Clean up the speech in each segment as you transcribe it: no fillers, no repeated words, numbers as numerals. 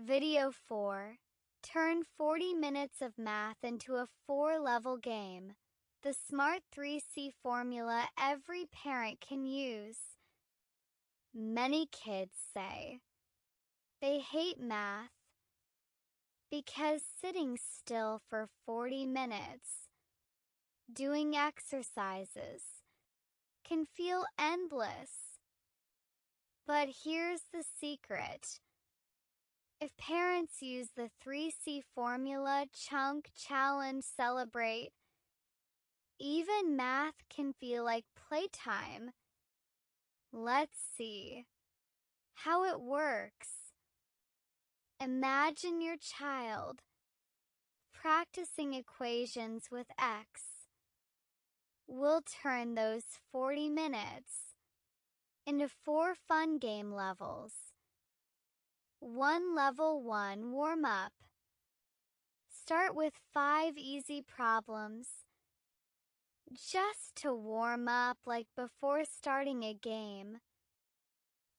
Video 4. Turn 40 minutes of math into a 4-level game. The smart 3C formula every parent can use. Many kids say they hate math because sitting still for 40 minutes, doing exercises, can feel endless. But here's the secret. If parents use the 3C formula, chunk, challenge, celebrate, even math can feel like playtime. Let's see how it works. Imagine your child practicing equations with X. We'll turn those 40 minutes into 4 fun game levels. Level 1 warm-up. Start with 5 easy problems, just to warm up like before starting a game.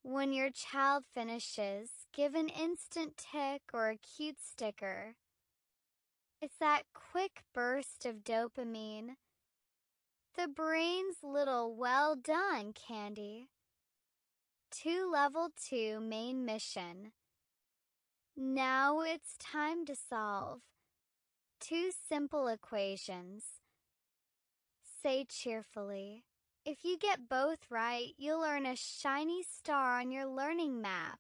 When your child finishes, give an instant tick or a cute sticker. It's that quick burst of dopamine, the brain's little well done candy. Level 2 main mission. Now it's time to solve 2 simple equations. Say cheerfully, if you get both right, you'll earn a shiny star on your learning map.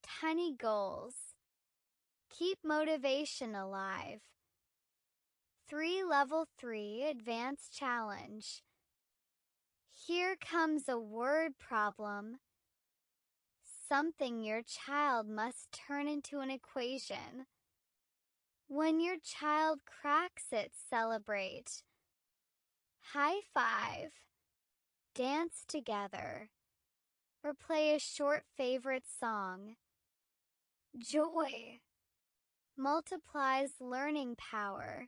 Tiny goals. Keep motivation alive. Level 3 advanced challenge. Here comes a word problem. Something your child must turn into an equation. When your child cracks it, celebrate. High five, dance together, or play a short favorite song. Joy multiplies learning power.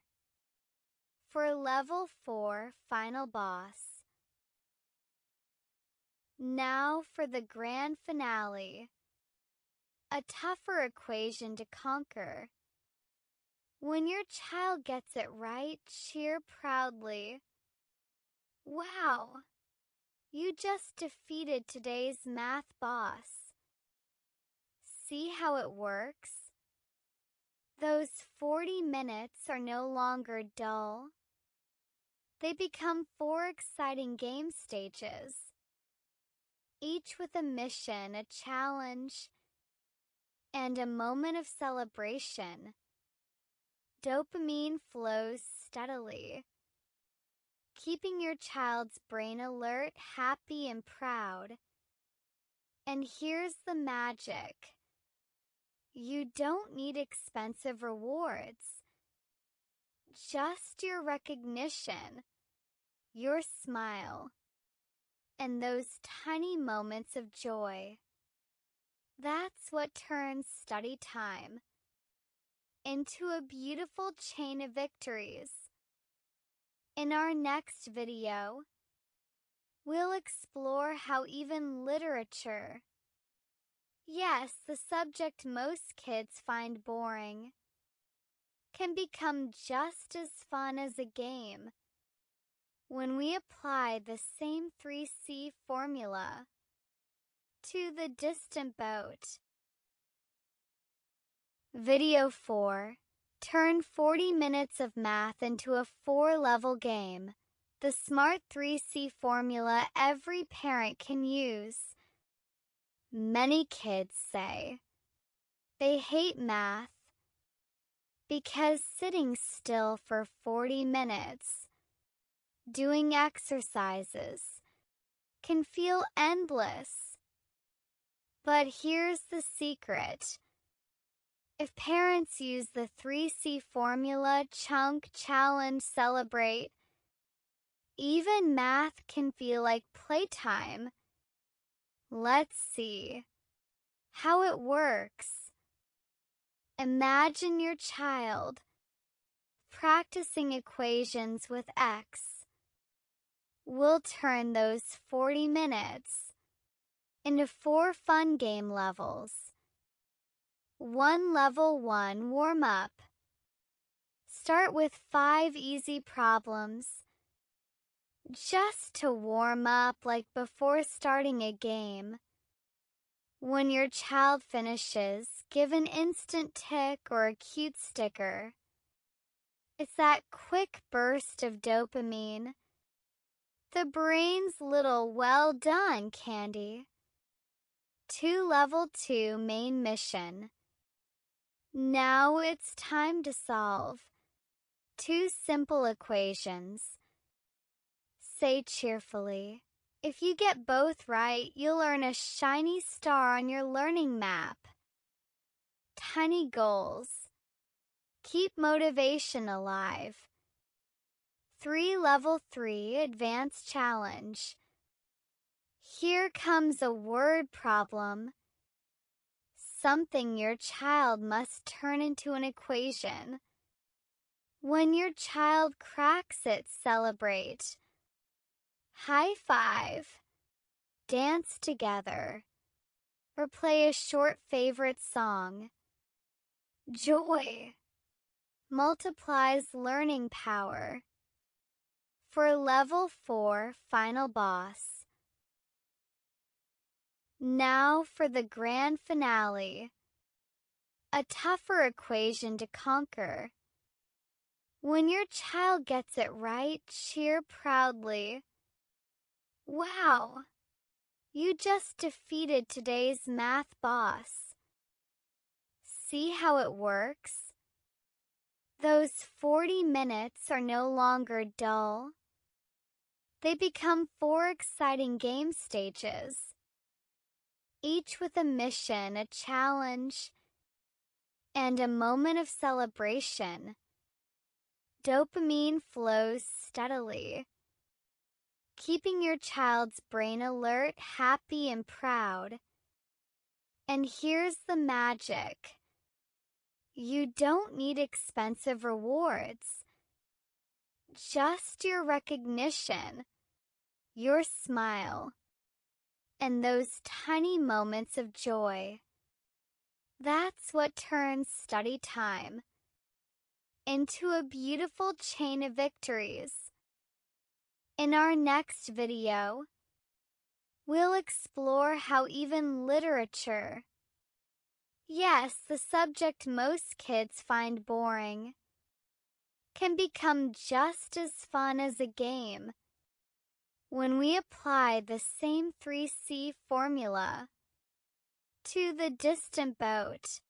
For level 4, final boss. Now for the grand finale. A tougher equation to conquer. When your child gets it right, cheer proudly. Wow! You just defeated today's math boss. See how it works? Those 40 minutes are no longer dull. They become 4 exciting game stages, each with a mission, a challenge, and a moment of celebration. Dopamine flows steadily, keeping your child's brain alert, happy, and proud. And here's the magic. You don't need expensive rewards. Just your recognition, your smile, and those tiny moments of joy. That's what turns study time into a beautiful chain of victories. In our next video, we'll explore how even literature, yes, the subject most kids find boring, can become just as fun as a game when we apply the same 3C formula to the distant boat. Video 4. Turn 40 minutes of math into a 4-level game. The smart 3C formula every parent can use. Many kids say they hate math because sitting still for 40 minutes, doing exercises, can feel endless. But here's the secret. If parents use the 3C formula, chunk, challenge, celebrate, even math can feel like playtime. Let's see how it works. Imagine your child practicing equations with X. We'll turn those 40 minutes into 4 fun game levels. Level 1 Warm-up. Start with 5 easy problems. Just to warm up, like before starting a game. When your child finishes, give an instant tick or a cute sticker. It's that quick burst of dopamine. The brain's little well done candy. Level 2 Main mission. Now it's time to solve 2 simple equations. Say cheerfully, if you get both right, you'll earn a shiny star on your learning map. Tiny goals. Keep motivation alive. Level 3 Advanced Challenge. Here comes a word problem. Something your child must turn into an equation. When your child cracks it, celebrate. High five. Dance together. Or play a short favorite song. Joy multiplies learning power. For Level 4 Final Boss. Now for the grand finale. A tougher equation to conquer. When your child gets it right, cheer proudly. Wow! You just defeated today's math boss. See how it works? Those 40 minutes are no longer dull. They become 4 exciting game stages, each with a mission, a challenge, and a moment of celebration. Dopamine flows steadily, keeping your child's brain alert, happy, and proud. And here's the magic. You don't need expensive rewards. Just your recognition, your smile, and those tiny moments of joy. That's what turns study time into a beautiful chain of victories. In our next video, we'll explore how even literature, yes, the subject most kids find boring, can become just as fun as a game when we apply the same 3C formula to the distant boat.